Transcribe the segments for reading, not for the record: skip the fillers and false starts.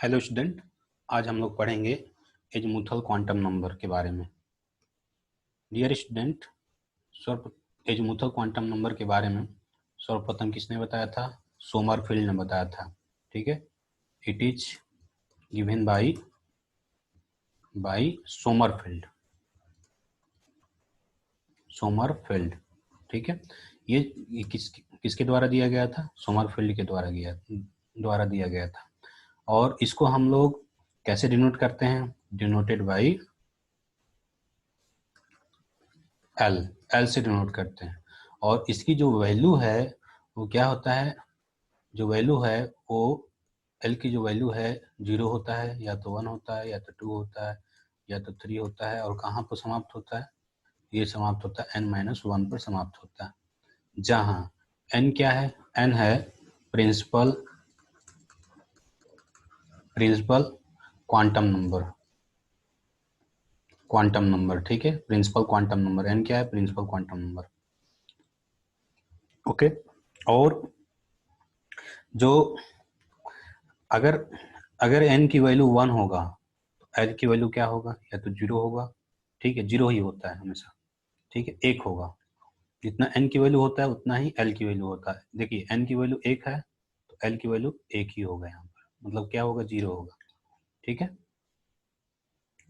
Hello student, आज हम लोग पढ़ेंगे एजीमुथल क्वांटम नंबर के बारे में। Dear student, azimuthal quantum number के बारे में सर्वप्रथम किसने बताया था? सोमरफील्ड ने बताया था। ठीक है, it is given by Sommerfeld. ठीक है, ये किसके द्वारा दिया गया था? सोमरफील्ड के द्वारा दिया गया था। और इसको हम लोग कैसे डिनोट करते हैं? डिनोटेड बाई एल से डिनोट करते हैं। और इसकी जो वैल्यू है वो क्या होता है? जो वैल्यू है वो एल की जो वैल्यू है 0 होता है, या तो 1 होता है, या तो 2 होता है, या तो 3 होता है। और कहाँ पर समाप्त होता है? ये समाप्त होता है n-1 पर समाप्त होता है, जहाँ n क्या है? n है प्रिंसिपल क्वांटम नंबर। ठीक है, प्रिंसिपल क्वांटम नंबर n क्या है? Principal quantum number. ओके, और जो अगर अगर n की वैल्यू 1 होगा तो l की वैल्यू क्या होगा? या तो 0 होगा। ठीक है, 0 ही होता है हमेशा। ठीक है, 1 होगा। जितना n की वैल्यू होता है उतना ही l की वैल्यू होता है। देखिए, n की वैल्यू 1 है तो l की वैल्यू 1 ही होगा यहाँ पर, मतलब क्या होगा? 0 होगा। ठीक है,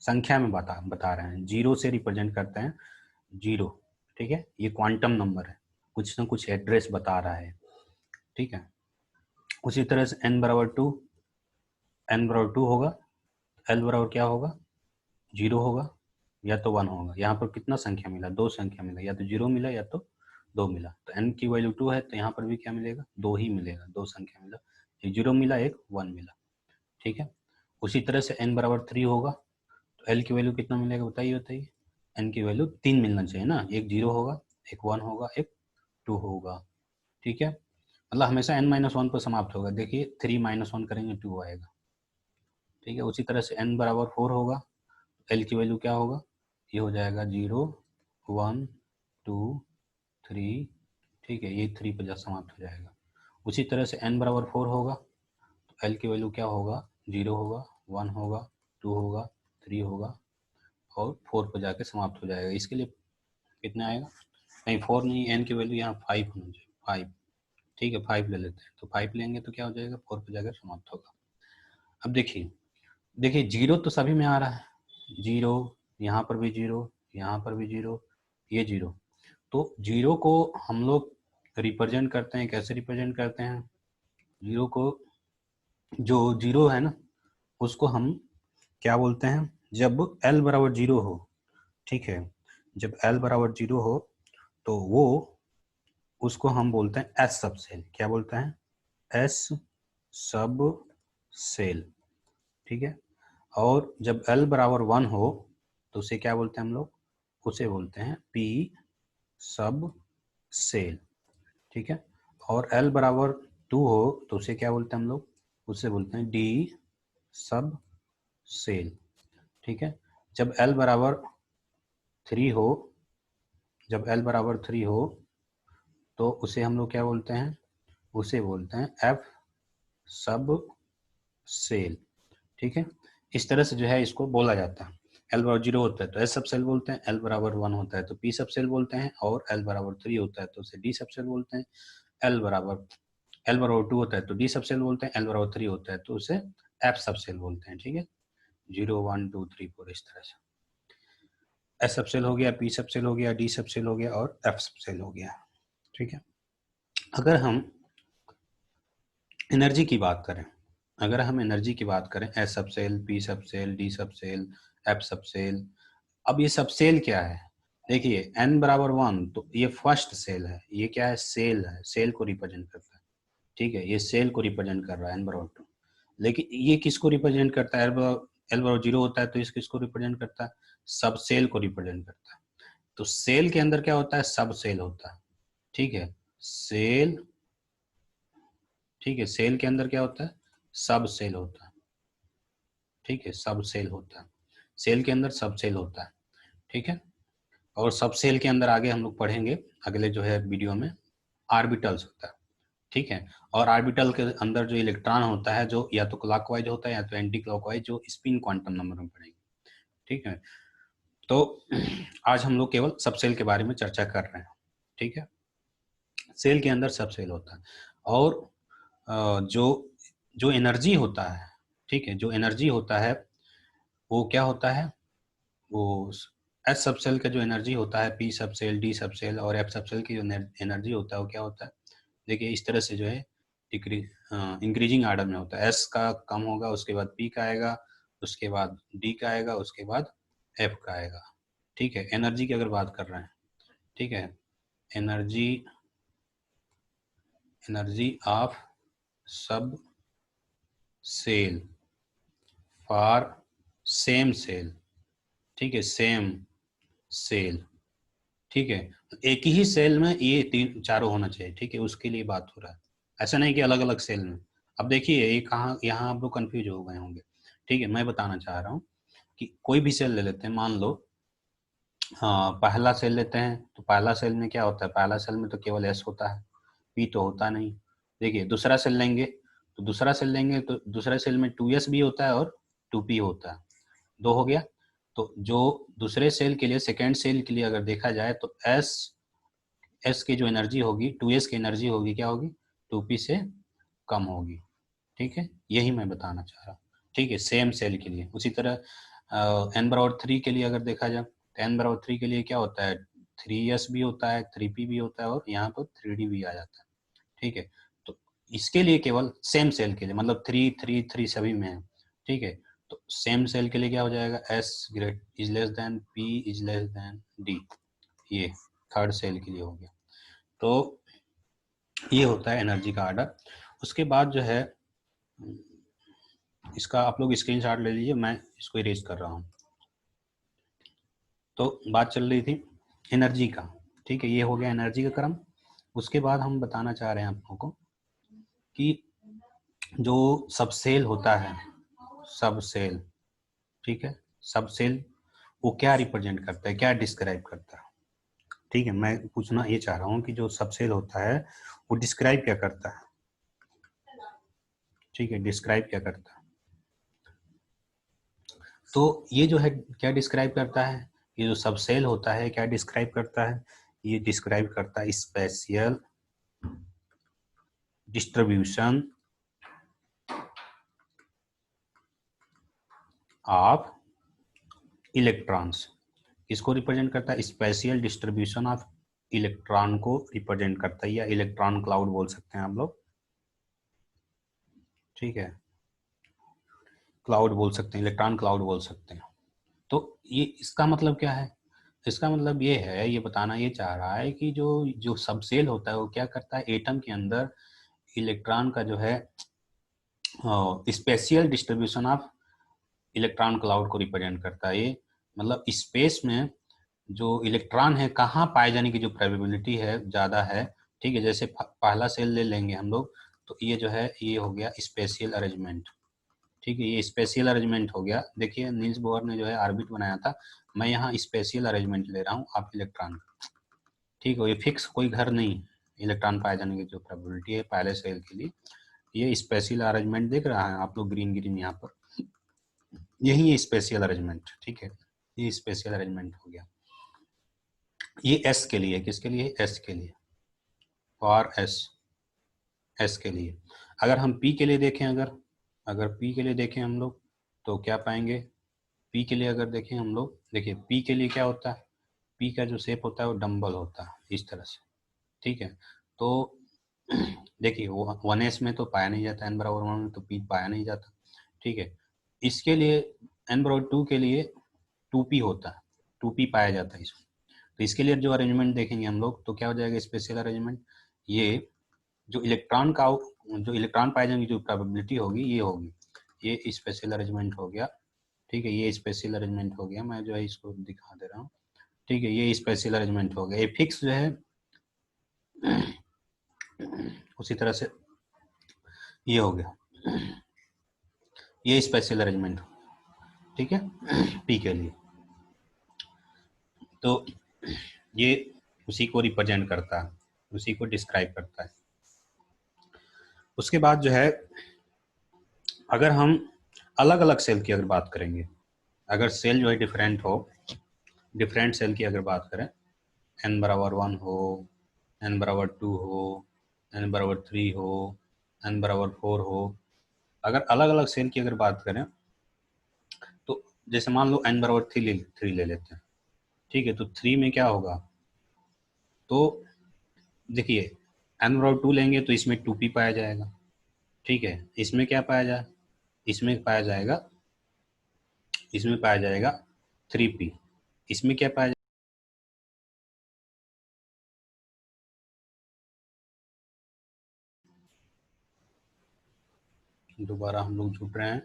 संख्या में बता रहे हैं, 0 से रिप्रेजेंट करते हैं 0। ठीक है, ये क्वांटम नंबर है, कुछ ना कुछ एड्रेस बता रहा है। ठीक है, उसी तरह से n बराबर 2 होगा, l बराबर क्या होगा? 0 होगा या तो 1 होगा। यहाँ पर कितना संख्या मिला? 2 संख्या मिला, या तो 0 मिला या तो 2 मिला। तो n की वैल्यू 2 है तो यहाँ पर भी क्या मिलेगा? 2 ही मिलेगा, 2 संख्या मिला। एक 0 मिला, एक 1 मिला। ठीक है, उसी तरह से n बराबर 3 होगा तो l की वैल्यू कितना मिलेगा? बताइए। n की वैल्यू 3 मिलना चाहिए ना, एक 0 होगा, एक 1 होगा, एक 2 होगा। ठीक है, मतलब हमेशा n-1 पर समाप्त होगा। देखिए, 3-1 करेंगे 2 आएगा। ठीक है, उसी तरह से n बराबर 4 होगा, l की वैल्यू क्या होगा? ये हो जाएगा 0, 1, 2, 3। ठीक है, ये 3 पर समाप्त हो जाएगा। उसी तरह से n बराबर 4 होगा तो l की वैल्यू क्या होगा? 0 होगा, 1 होगा, 2 होगा, 3 होगा, और 4 पर जाके समाप्त हो जाएगा। इसके लिए कितना आएगा? नहीं, 4 नहीं, n की वैल्यू यहाँ 5 होना चाहिए, 5। ठीक है, 5 ले लेते हैं, तो 5 लेंगे तो क्या हो जाएगा? 4 पर जाकर समाप्त होगा। अब देखिए 0 तो सभी में आ रहा है, 0, यहाँ पर भी 0, यहाँ पर भी 0, ये 0। तो 0 को हम लोग रिप्रेजेंट करते हैं, कैसे रिप्रेजेंट करते हैं? 0 को, जो 0 है ना, उसको हम क्या बोलते हैं? जब l बराबर 0 हो, ठीक है, जब l बराबर 0 हो तो वो, उसको हम बोलते हैं s सब सेल। क्या बोलते हैं? s सब सेल। ठीक है, और जब l बराबर 1 हो तो उसे क्या बोलते हैं हम लोग? उसे बोलते हैं p सब सेल। ठीक है, और l बराबर 2 हो तो उसे क्या बोलते हैं हम लोग? उसे बोलते हैं d सब सेल। ठीक है, जब l बराबर 3 हो, जब l बराबर 3 हो तो उसे हम लोग क्या बोलते हैं? उसे बोलते हैं f सब सेल। ठीक है, इस तरह से जो है इसको बोला जाता है। l बराबर 0 होता है तो s सब सेल बोलते हैं, l बराबर 1 होता है तो p सब सेल बोलते हैं, और l बराबर 3 होता है तो उसे d सब सेल बोलते हैं। l बराबर 2 होता है तो d सब सेल बोलते हैं, l बराबर 3 होता है तो उसे f सब सेल बोलते हैं। ठीक है, 0, 1, 2, 3, 4, इस तरह से s सब सेल हो गया, p सब सेल हो गया, d सब सेल हो गया, और f सब सेल हो गया। ठीक है, अगर हम एनर्जी की बात करें, अगर हम एनर्जी की बात करें, एस सब सेल, पी सब सेल, डी सब सेल, एफ सब सेल। अब ये सब सेल क्या है? देखिए, n बराबर 1 तो ये फर्स्ट सेल है, ये क्या है? सेल है, सेल को रिप्रेजेंट करता है। ठीक है, ये सेल को रिप्रेजेंट कर रहा है n बराबर 2। लेकिन ये किसको रिप्रेजेंट करता है? एल बराबर 0 होता है तो इस किसको रिप्रेजेंट करता है? सब सेल को रिप्रेजेंट करता है। तो सेल के अंदर क्या होता है? सब सेल होता है। ठीक है, सेल, ठीक है, सेल के अंदर क्या होता है? सब सेल होता है। ठीक है, सब सेल होता है, सेल के अंदर सब सेल होता है। ठीक है, और सब सेल के अंदर आगे हम लोग पढ़ेंगे, अगले जो है वीडियो में, ऑर्बिटल्स होता है। ठीक है। और ऑर्बिटल के अंदर जो इलेक्ट्रॉन होता है, जो या तो क्लॉकवाइज होता है या तो एंटी क्लॉकवाइज, जो स्पिन क्वांटम नंबर में पढ़ेंगे। ठीक है। तो आज हम लोग केवल सब सेल के बारे में चर्चा कर रहे हैं। ठीक है। सेल के अंदर सब सेल होता है, और जो जो एनर्जी होता है, ठीक है, जो एनर्जी होता है वो क्या होता है, वो एस सब सेल का जो एनर्जी होता है, पी सब सेल, डी सब सेल और एफ सब सेल की जो एनर्जी होता है वो क्या होता है, देखिए इस तरह से जो है इंक्रीजिंग आर्डर में होता है। एस का कम होगा, उसके बाद पी का आएगा, उसके बाद डी का आएगा, उसके बाद एफ का आएगा। ठीक है। एनर्जी की अगर बात कर रहे हैं, ठीक है, एनर्जी एनर्जी ऑफ सब सेल फॉर सेम सेल, ठीक है, सेम सेल, ठीक है, एक ही सेल में ये तीन चारों होना चाहिए। ठीक है, उसके लिए बात हो रहा है, ऐसा नहीं कि अलग अलग सेल में। अब देखिए ये कहाँ, यहाँ आप लोग कंफ्यूज हो गए होंगे। ठीक है, मैं बताना चाह रहा हूँ कि कोई भी सेल ले लेते हैं, मान लो हाँ पहला सेल लेते हैं, तो पहला सेल में क्या होता है, पहला सेल में तो केवल एस होता है, पी तो होता नहीं। देखिए दूसरा सेल लेंगे, तो दूसरा सेल लेंगे तो दूसरे सेल में टू एस भी होता है और टू पी होता है, दो हो गया। तो जो दूसरे सेल के लिए, सेकेंड सेल के लिए अगर देखा जाए तो एस एस की जो एनर्जी होगी, टू एस की एनर्जी होगी क्या होगी, टू पी से कम होगी। ठीक है, यही मैं बताना चाह रहा हूँ। ठीक है, सेम सेल के लिए। उसी तरह एन बराबर थ्री के लिए अगर देखा जाए तो एन बराबर थ्री के लिए क्या होता है, थ्री एस भी होता है, थ्री पी भी होता है और यहाँ पर थ्री डी भी आ जाता है। ठीक है, तो इसके लिए केवल सेम सेल के लिए, मतलब थ्री थ्री थ्री सभी में है। ठीक है, तो सेम सेल के लिए क्या हो जाएगा, S great is less than P is less than D, ये थर्ड सेल के लिए हो गया। तो ये होता है एनर्जी का आर्डर। उसके बाद जो है, इसका आप लोग स्क्रीनशॉट ले लीजिए, मैं इसको इरेज कर रहा हूँ। तो बात चल रही थी एनर्जी का। ठीक है, ये हो गया एनर्जी का क्रम। उसके बाद हम बताना चाह रहे हैं आप लोगों को कि जो सब सेल होता है, सब सेल, ठीक है, सब सेल वो क्या रिप्रेजेंट करता है, क्या डिस्क्राइब करता है। ठीक है, मैं पूछना ये चाह रहा हूँ कि जो सब सेल होता है वो डिस्क्राइब क्या करता है। ठीक है, डिस्क्राइब क्या करता है, तो ये जो है क्या डिस्क्राइब करता है, ये जो सब सेल होता है क्या डिस्क्राइब करता है, ये डिस्क्राइब करता है स्पेशियल डिस्ट्रीब्यूशन ऑफ इलेक्ट्रॉन्स। इसको रिप्रेजेंट करता है, स्पेशियल डिस्ट्रीब्यूशन ऑफ इलेक्ट्रॉन को रिप्रेजेंट करता है, या इलेक्ट्रॉन क्लाउड बोल सकते हैं आप लोग। ठीक है, क्लाउड बोल सकते हैं, इलेक्ट्रॉन क्लाउड बोल सकते हैं। तो ये इसका मतलब क्या है, इसका मतलब ये है, ये बताना ये चाह रहा है कि जो जो सबसेल होता है वो क्या करता है, एटम के अंदर इलेक्ट्रॉन का जो है spatial distribution of electron cloud को रिप्रेजेंट करता है। ये मतलब स्पेस में जो इलेक्ट्रॉन है कहाँ पाए जाने की जो प्रोबेबिलिटी है ज़्यादा है। ठीक है, जैसे पहला सेल ले लेंगे हम लोग, तो ये जो है ये हो गया स्पेशियल अरेंजमेंट। ठीक है, ये स्पेशियल अरेंजमेंट हो गया। देखिए नील्स बोहर ने जो है ऑर्बिट बनाया था, मैं यहाँ स्पेशियल अरेंजमेंट ले रहा हूँ आप इलेक्ट्रॉन। ठीक है, ये फिक्स कोई घर नहीं, इलेक्ट्रॉन पाए जाने की जो प्रोबेबिलिटी है पहले सेल के लिए, ये स्पेशियल अरेंजमेंट देख रहा है आप लोग, ग्रीन ग्रीन यहाँ पर, यही है स्पेशियल अरेंजमेंट। ठीक है, ये स्पेशियल अरेंजमेंट हो गया। ये एस के लिए, किसके लिए, एस के लिए, फॉर एस, एस के लिए। अगर हम पी के लिए देखें, अगर अगर पी के लिए देखें हम लोग, तो क्या पाएंगे, पी के लिए अगर देखें हम लोग, देखिए पी के लिए क्या होता है, पी का जो शेप होता है वो डम्बल होता है इस तरह से। ठीक है, तो देखिए वो वन एस में तो पाया नहीं जाता, एन बराबर वन में तो पी पाया नहीं जाता। ठीक है, इसके लिए एन बराबर टू के लिए टू पी होता है, टू पी पाया जाता है इसमें। तो इसके लिए जो अरेंजमेंट देखेंगे हम लोग तो क्या हो जाएगा, स्पेशल अरेंजमेंट। ये जो इलेक्ट्रॉन का, जो इलेक्ट्रॉन पाए जाने की जो प्रोबेबिलिटी होगी ये होगी, ये स्पेशल अरेंजमेंट हो गया। ठीक है, ये स्पेशल अरेंजमेंट हो गया, मैं जो है इसको दिखा दे रहा हूँ। ठीक है, ये स्पेशल अरेंजमेंट हो गया। ये फिक्स जो है उसी तरह से ये हो गया, ये स्पेशल अरेंजमेंट। ठीक है, पी के लिए तो ये उसी को रिप्रेजेंट करता है, उसी को डिस्क्राइब करता है। उसके बाद जो है अगर हम अलग अलग सेल की अगर बात करेंगे, अगर सेल जो है डिफरेंट हो, डिफरेंट सेल की अगर बात करें, n बराबर 1 हो, n बराबर 2 हो, n बराबर 3 हो, n बराबर 4 हो, अगर अलग अलग सेल की अगर बात करें तो जैसे मान लो n बराबर 3 ले लेते हैं, ठीक है। तो 3 में क्या होगा, तो देखिए n बराबर 2 लेंगे तो इसमें 2p पाया जाएगा, ठीक है। इसमें क्या पाया जाए, इसमें पाया जाएगा, इसमें पाया जाएगा 3p, इसमें क्या पाया जाएगा, दोबारा हम लोग जुड़ रहे हैं।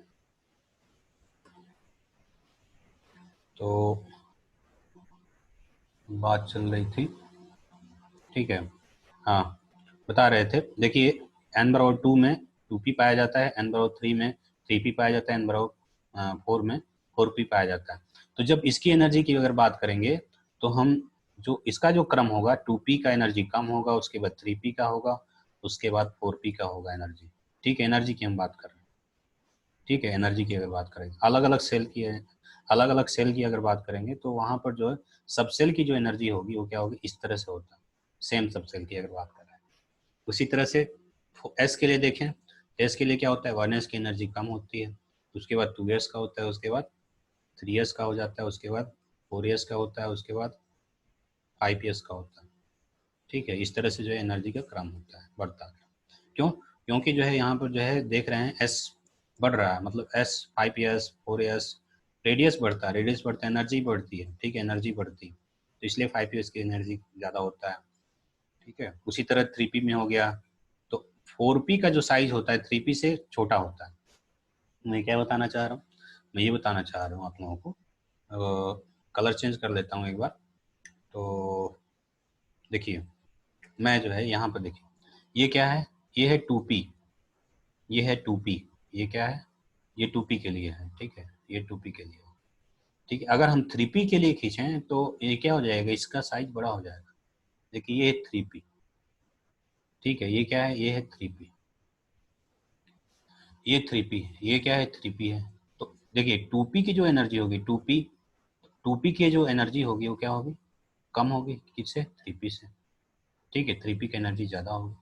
तो बात चल रही थी, ठीक है। हाँ, बता रहे थे, देखिए n बराबर 2 में 2p पाया जाता है, n बराबर 3 में 3p पाया जाता है, n बराबर 4 में 4p पाया जाता है। तो जब इसकी एनर्जी की अगर बात करेंगे तो हम जो इसका जो क्रम होगा, 2p का एनर्जी कम होगा, उसके बाद 3p का होगा, उसके बाद 4p का होगा एनर्जी, ठीक है। एनर्जी की हम बात कर रहे हैं, ठीक है। एनर्जी की अगर बात करेंगे, अलग अलग सेल की है, अलग अलग सेल की अगर बात करेंगे तो वहाँ पर जो है सब सेल की जो एनर्जी होगी वो क्या होगी, इस तरह से होता है। सेम सब सेल की अगर बात करें, उसी तरह से एस के लिए देखें, एस के लिए क्या होता है, 1s की एनर्जी कम होती है, उसके बाद 2s का होता है, उसके बाद 3s का हो जाता है, उसके बाद 4s का होता है, उसके बाद 5s का होता है, ठीक है। इस तरह से जो है एनर्जी का क्रम होता है, बढ़ता है। क्यों, क्योंकि जो है यहाँ पर जो है देख रहे हैं एस बढ़ रहा है, मतलब एस 5s 4s, रेडियस बढ़ता है, रेडियस बढ़ता है एनर्जी बढ़ती है, ठीक है, एनर्जी बढ़ती है, तो इसलिए 5s की एनर्जी ज़्यादा होता है, ठीक है। उसी तरह 3p में हो गया, तो 4p का जो साइज होता है 3p से छोटा होता है। मैं क्या बताना चाह रहा हूँ, मैं ये बताना चाह रहा हूँ आप लोगों को, कलर चेंज कर लेता हूँ एक बार। तो देखिए मैं जो है यहाँ पर देखिए, ये क्या है, ये है 2p, ये है 2p, ये क्या है, ये 2p के लिए है, ठीक है, ये 2p के लिए है, ठीक है। अगर हम 3p के लिए खींचें तो ये क्या हो जाएगा, इसका साइज बड़ा हो जाएगा। देखिए ये है 3p, ठीक है, ये क्या है, ये है 3p, ये 3p है, ये क्या है 3p है। तो देखिए 2p की जो एनर्जी होगी, 2p की जो एनर्जी होगी वो क्या होगी, कम होगी, किससे, 3p से, ठीक है। 3p की एनर्जी ज़्यादा होगी,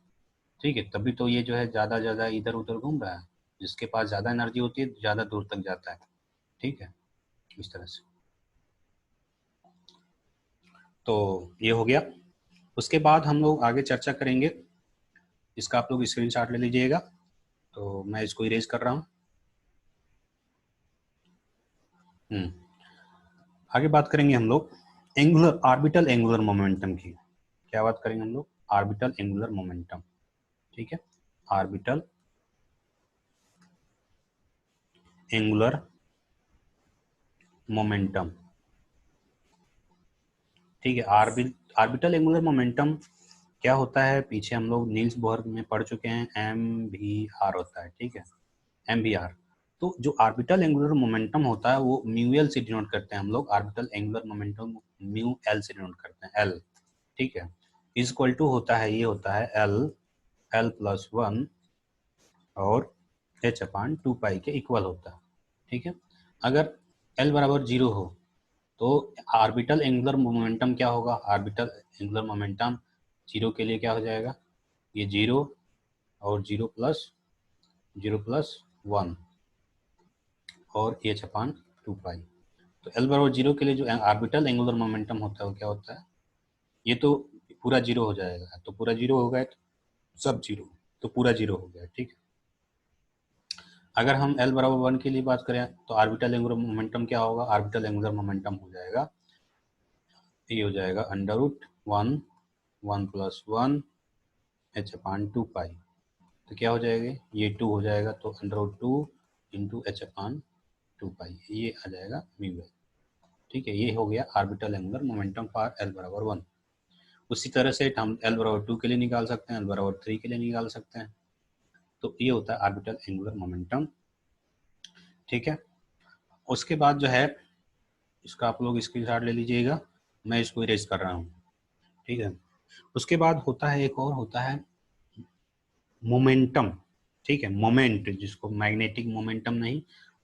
ठीक है, तभी तो ये जो है ज़्यादा ज़्यादा इधर उधर घूम रहा है, जिसके पास ज़्यादा एनर्जी होती है ज़्यादा दूर तक जाता है, ठीक है, इस तरह से। तो ये हो गया। उसके बाद हम लोग आगे चर्चा करेंगे, इसका आप लोग स्क्रीनशॉट ले लीजिएगा। तो मैं इसको इरेज कर रहा हूँ। आगे बात करेंगे हम लोग एंगुलर, आर्बिटल एंगुलर मोमेंटम की। क्या बात करेंगे हम लोग, आर्बिटल एंगुलर मोमेंटम, ठीक है। आर्बिटल एंगुलर मोमेंटम, ठीक है। आर्बिटल एंगुलर मोमेंटम क्या होता है, पीछे हम लोग नील्स बोहर में पढ़ चुके हैं, MVR होता है, ठीक है, MVR। तो जो आर्बिटल एंगुलर मोमेंटम होता है वो म्यू एल से डिनोट करते हैं हम लोग, orbital angular momentum mu L से डिनोट करते हैं, एल, ठीक है। इज इक्वल टू होता है, ये होता है एल, एल प्लस 1 और एच अपान 2 पाई के इक्वल होता है, ठीक है। अगर एल बराबर 0 हो तो आर्बिटल एंगुलर मोमेंटम क्या होगा, आर्बिटल एंगुलर मोमेंटम 0 के लिए क्या हो जाएगा, ये 0 और 0 प्लस 1 और एच अपान 2 पाई। तो एल बराबर 0 के लिए जो आर्बिटल एंगुलर मोमेंटम होता है वो क्या होता है, ये तो पूरा 0 हो जाएगा, तो पूरा 0 हो गया, तो सब 0, तो पूरा 0 हो गया, ठीक है। अगर हम एल बराबर 1 के लिए बात करें तो आर्बिटल एंगुलर मोमेंटम क्या होगा, आर्बिटल एंगुलर मोमेंटम हो जाएगा, ये हो जाएगा अंडर रूट 1 एच अपान 2 पाई। तो क्या हो जाएगा, ये 2 हो जाएगा, तो under root 2 into H upon 2 पाई, ये आ जाएगा म्यू एल, ठीक है। ये हो गया orbital angular momentum for L बराबर 1। उसी तरह से हम एल बराबर 2 के लिए निकाल सकते हैं, एल बराबर 3 के लिए निकाल सकते हैं। तो ये होता है आर्बिटल एंगुलर मोमेंटम, ठीक है। उसके बाद जो है इसका आप लोग स्क्रीनशॉट ले लीजिएगा, मैं इसको इरेज कर रहा हूँ, ठीक है। उसके बाद होता है एक और होता है मोमेंटम, ठीक है। मोमेंट जिसको मैग्नेटिक मोमेंटम नहीं,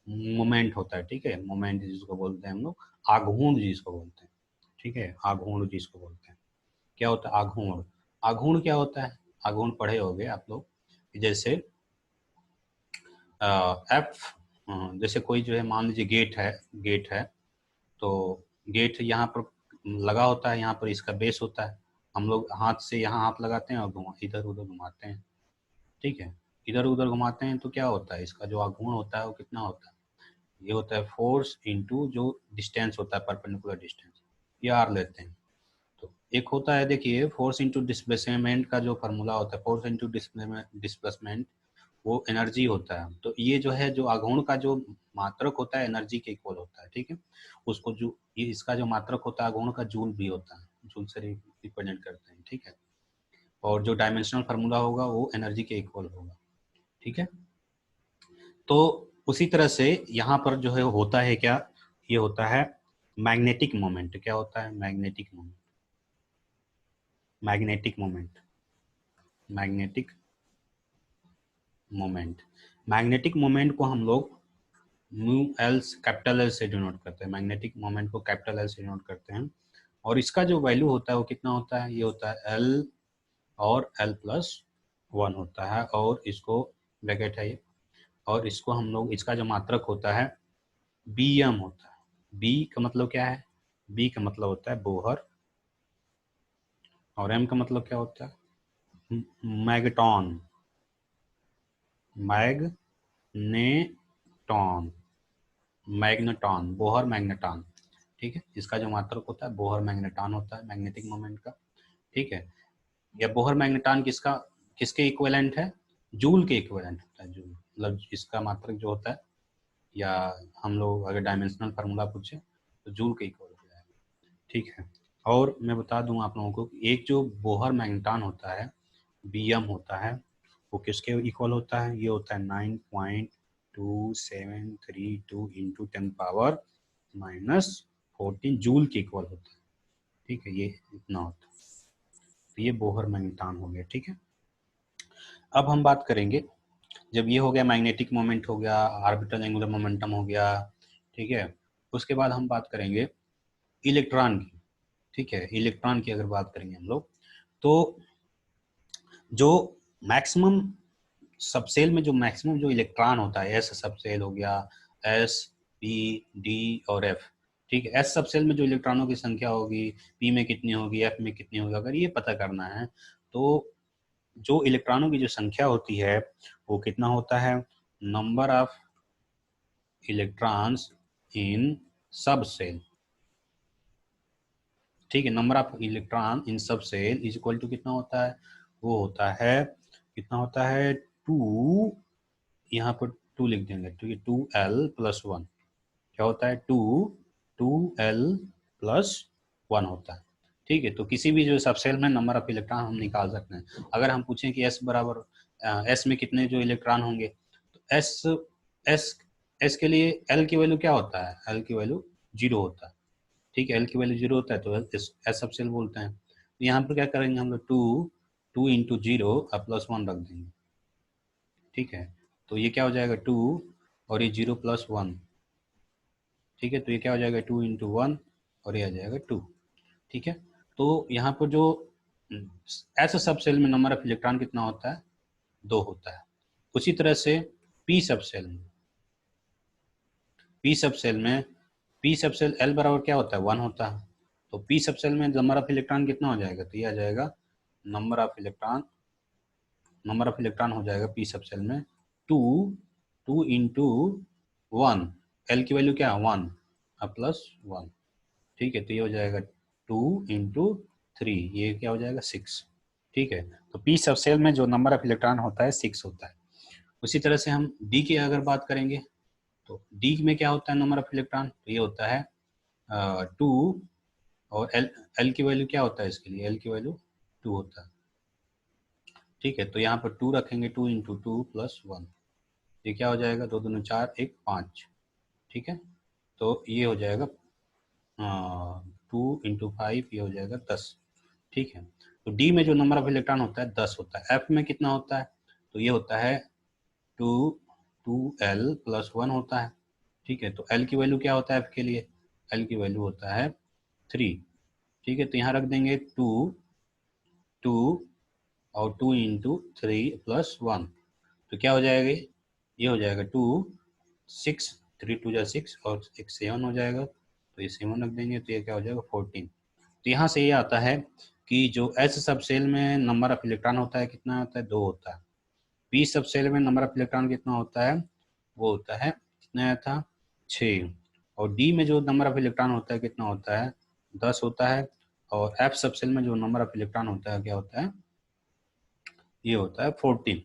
मोमेंट होता है, ठीक है। मोमेंट जिसको बोलते हैं हम लोग, आघूर्ण जिसको बोलते हैं, ठीक है। आघूर्ण जिसको बोलते हैं, क्या होता है आघूर्ण? आघूर्ण क्या होता है? आघूर्ण पढ़े होगे आप लोग, जैसे एफ, जैसे कोई जो है मान लीजिए गेट है, तो गेट यहाँ पर लगा होता है, यहाँ पर इसका बेस होता है, हम लोग हाथ से यहाँ हाथ लगाते हैं और इधर उधर घुमाते हैं, ठीक है। इधर उधर घुमाते हैं तो क्या होता है, इसका जो आघूर्ण होता है वो कितना होता है? ये होता है फोर्स इंटू जो डिस्टेंस होता है, परपेंडिकुलर डिस्टेंस, ये आर लेते हैं। तो एक होता है, देखिए, फोर्स इंटू डिस्प्लेसमेंट का जो फार्मूला होता है, फोर्स इंटू डिस्प्लेसमेंट, वो एनर्जी होता है। तो ये जो है, जो आघूर्ण का जो मात्रक होता है एनर्जी के इक्वल होता है, ठीक है। उसको जो ये इसका जो मात्रक होता है आघूर्ण का, जूल भी होता है, जूल से रिप्रेजेंट करते हैं, ठीक है। और जो डायमेंशनल फार्मूला होगा वो एनर्जी के इक्वल होगा, ठीक है। तो उसी तरह से यहाँ पर जो है होता है क्या, ये होता है मैग्नेटिक मोमेंट। क्या होता है? Magnetic moment, magnetic moment, magnetic moment. Magnetic moment को हम लोग म्यू एल, कैपिटल एल से डिनोट करते हैं, मैग्नेटिक मोमेंट को कैपिटल एल से डिनोट करते हैं। और इसका जो वैल्यू होता है वो कितना होता है? ये होता है एल और एल प्लस वन होता है, और इसको ब्रैकेट है ये, और इसको हम लोग, इसका जो मात्रक होता है बी एम होता है। बी का मतलब क्या है? बी का मतलब होता है बोहर, और एम का मतलब क्या होता है? Magneton, magneton, magneton, Bohr magneton, ठीक है। इसका जो मात्रक होता है बोहर मैग्नेटॉन होता है, मैग्नेटिक मोमेंट का, ठीक है। या बोहर मैग्नेटॉन किसका, किसके इक्विवेलेंट है? जूल के इक्विवेलेंट होता है, जूल, मतलब इसका मात्रक जो होता है, या हम लोग अगर डायमेंशनल फार्मूला पूछे तो जूल के इक्वल हो जाएगा, ठीक है। और मैं बता दूं आप लोगों को कि एक जो बोहर मैग्नेटॉन होता है, बीएम होता है, वो किसके इक्वल होता है? ये होता है 9.2732 इंटू 10⁻⁻14 जूल के इक्वल होता है, ठीक है। ये इतना होता है, तो ये बोहर मैग्नेटॉन हो गया, ठीक है। अब हम बात करेंगे, जब ये हो गया मैग्नेटिक मोमेंट हो गया, ऑर्बिटल एंगुलर मोमेंटम हो गया, ठीक है। उसके बाद हम बात करेंगे इलेक्ट्रॉन की, ठीक है। इलेक्ट्रॉन की अगर बात करेंगे हम लोग, तो जो मैक्सिमम सबसेल में जो मैक्सिमम जो इलेक्ट्रॉन होता है, एस सबसेल हो गया, एस, पी, डी और एफ, ठीक है। एस सबसेल में जो इलेक्ट्रॉनों की संख्या होगी, पी में कितनी होगी, एफ में कितनी होगी, अगर ये पता करना है तो जो इलेक्ट्रॉनों की जो संख्या होती है वो कितना होता है? नंबर ऑफ इलेक्ट्रॉन्स इन सब सेल, ठीक है। नंबर ऑफ इलेक्ट्रॉन इन सब सेल इज इक्वल टू कितना होता है? वो होता है, कितना होता है? टू, यहाँ पर टू लिख देंगे, ठीक है। 2l+1, क्या होता है? 2l+1 होता है, ठीक है। तो किसी भी जो सबसेल में नंबर ऑफ इलेक्ट्रॉन हम निकाल सकते हैं। अगर हम पूछें कि s बराबर, s में कितने जो इलेक्ट्रॉन होंगे, तो s s के लिए l की वैल्यू क्या होता है? l की वैल्यू 0 होता है, ठीक है। l की वैल्यू 0 होता है तो s सबसेल बोलते हैं। तो यहाँ पर क्या करेंगे हम लोग? 2 इंटू 0 +1 रख देंगे, ठीक है। तो ये क्या हो जाएगा? 2, और ये 0+1, ठीक है। तो ये क्या हो जाएगा? 2 इंटू 1, और ये आ जाएगा 2, ठीक है। तो यहाँ पर जो एस सब सेल में नंबर ऑफ इलेक्ट्रॉन कितना होता है? 2 होता है। उसी तरह से पी सब सेल में, पी सब सेल में, पी सब सेल एल बराबर क्या होता है? 1 होता है। तो पी सब सेल में नंबर ऑफ इलेक्ट्रॉन कितना हो जाएगा? तो ये आ जाएगा number of electron, number of electron हो जाएगा पी सब सेल में 2, 2 इंटू 1, एल की वैल्यू क्या है? 1 +1, ठीक है। तो ये हो जाएगा 2 इंटू 3, ये क्या हो जाएगा? 6, ठीक है। तो पी सब सेल में जो नंबर ऑफ इलेक्ट्रॉन होता है 6 होता है। उसी तरह से हम डी की अगर बात करेंगे, तो डी में क्या होता है नंबर ऑफ इलेक्ट्रॉन? तो ये होता है 2, और एल, एल की वैल्यू क्या होता है इसके लिए? एल की वैल्यू 2 होता है, ठीक है। तो यहाँ पर 2 रखेंगे, 2 इंटू 2 +1, ये क्या हो जाएगा? 2 दूनी 4, 1 5, ठीक है। तो ये हो जाएगा 2 इंटू 5, ये हो जाएगा 10, ठीक है। तो डी में जो नंबर ऑफ इलेक्ट्रॉन होता है 10 होता है। एफ में कितना होता है? तो ये होता है 2l प्लस 1 होता है, ठीक है। तो l की वैल्यू क्या होता है f के लिए, l की वैल्यू होता है 3, ठीक है। तो यहाँ रख देंगे 2 और 2 इंटू 3 प्लस 1, तो क्या हो जाएगा, ये हो जाएगा 2 6, 3 2 जा 6 और एक 7 हो जाएगा, तो ये 7 रख देंगे, तो ये क्या हो जाएगा 14। तो यहाँ से ये आता है कि जो एस सब सेल में नंबर ऑफ इलेक्ट्रॉन होता है कितना होता है, 2 होता है। पी सब सेल में नंबर ऑफ इलेक्ट्रॉन कितना होता है, वो होता है कितना आया था 6। और डी में जो नंबर ऑफ इलेक्ट्रॉन होता है कितना होता है 10 होता है। और एफ सब सेल में जो नंबर ऑफ इलेक्ट्रॉन होता है क्या होता है, ये होता है 14,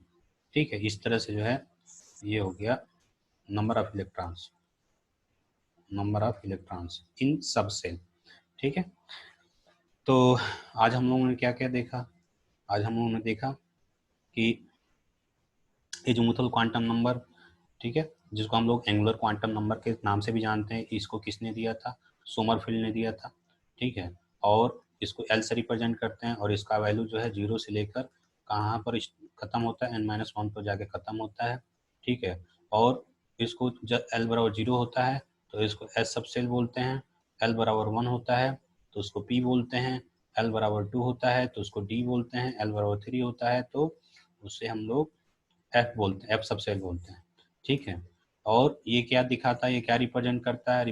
ठीक है। इस तरह से जो है ये हो गया number of electrons, number of electrons in सब सेल, ठीक है। तो आज हम लोगों ने क्या क्या देखा, आज हम लोगों ने देखा कि एजीमुथल क्वांटम नंबर, ठीक है, जिसको हम लोग एंगुलर क्वांटम नंबर के नाम से भी जानते हैं, इसको किसने दिया था, सोमरफील्ड ने दिया था, ठीक है। और इसको एल से रिप्रेजेंट करते हैं और इसका वैल्यू जो है 0 से लेकर कहाँ पर खत्म होता है, n-1 पर जाके खत्म होता है, ठीक है। और इसको जब एल बराबर 0 होता है तो इसको एस सब सेल बोलते हैं, एल बराबर 1 होता है तो उसको पी बोलते हैं, एल बराबर 2 होता है तो उसको डी बोलते हैं, एल बराबर 3 होता है तो उससे हम लोग एफ बोलते हैं, एफ सब सेल बोलते हैं, ठीक है। और ये क्या दिखाता है, ये क्या रिप्रेजेंट करता है,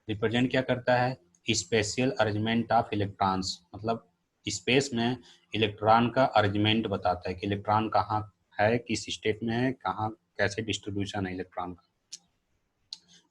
रिप्रेजेंट क्या करता है, स्पेशियल अरेंजमेंट ऑफ इलेक्ट्रॉन्स, मतलब स्पेस में इलेक्ट्रॉन का अरेंजमेंट बताता है कि इलेक्ट्रॉन कहाँ है, किस स्टेट में है, कहाँ कैसे डिस्ट्रीब्यूशन है इलेक्ट्रॉन का।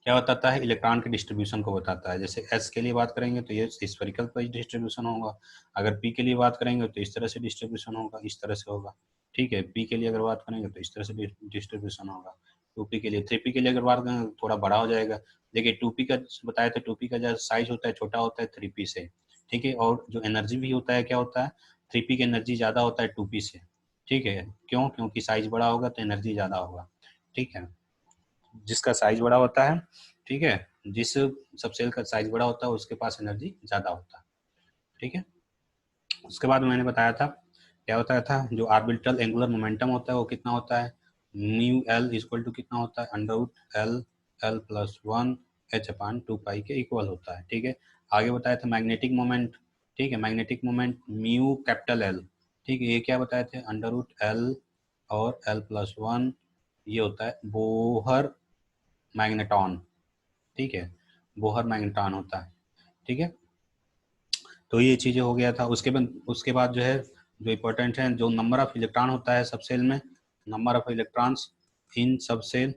क्या बताता है, इलेक्ट्रॉन के डिस्ट्रीब्यूशन को बताता है। जैसे एस के लिए बात करेंगे तो ये स्फेरिकल डिस्ट्रीब्यूशन होगा, अगर पी के लिए बात करेंगे तो इस तरह से डिस्ट्रीब्यूशन होगा, इस तरह से होगा, ठीक है। पी के लिए अगर बात करेंगे तो इस तरह से डिस्ट्रीब्यूशन होगा। 2p के लिए, 3p के लिए अगर बात करेंगे तो थोड़ा बड़ा हो जाएगा। देखिए 2p का बताया था, 2p का जो साइज होता है छोटा होता है 3p से, ठीक है। और जो एनर्जी भी होता है क्या होता है, 3p की एनर्जी ज़्यादा होता है 2p से, ठीक है। क्यों, क्योंकि साइज बड़ा होगा तो एनर्जी ज़्यादा होगा, ठीक है। जिसका साइज बड़ा होता है, ठीक है, जिस सबसेल का साइज बड़ा होता है उसके पास एनर्जी ज़्यादा होता है, ठीक है। उसके बाद मैंने बताया था, क्या बताया था, जो आर्बिटल एंगुलर मोमेंटम होता है वो कितना होता है, म्यू एल इक्वल टू कितना होता है, under root L L plus 1 H upon 2 pi के इक्वल होता है, ठीक है। आगे बताया था मैग्नेटिक मोमेंट, ठीक है, magnetic moment mu capital L, ठीक है, ये क्या बताए थे, अंडर रूट एल और एल प्लस 1, ये होता है बोहर मैग्नेटॉन, ठीक है, बोहर मैग्नेटॉन होता है, ठीक है। तो ये चीज़ें हो गया था। उसके बाद जो है, जो इम्पोर्टेंट है, जो नंबर ऑफ इलेक्ट्रॉन होता है सब सेल में, नंबर ऑफ इलेक्ट्रॉन्स इन सब सेल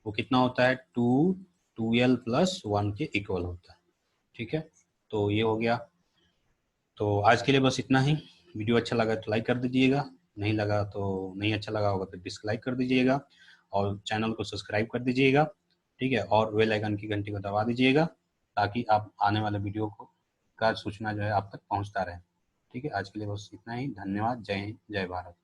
वो कितना होता है, 2l प्लस 1 के इक्वल होता है, ठीक है। तो ये हो गया। तो आज के लिए बस इतना ही। वीडियो अच्छा लगा तो लाइक कर दीजिएगा, नहीं लगा तो नहीं अच्छा लगा होगा तो डिसलाइक कर दीजिएगा, और चैनल को सब्सक्राइब कर दीजिएगा, ठीक है। और बेल आइकन की घंटी को दबा दीजिएगा ताकि आप आने वाले वीडियो को का सूचना जो है आप तक पहुंचता रहे, ठीक है। आज के लिए बस इतना ही। धन्यवाद। जय हिंद, जय भारत।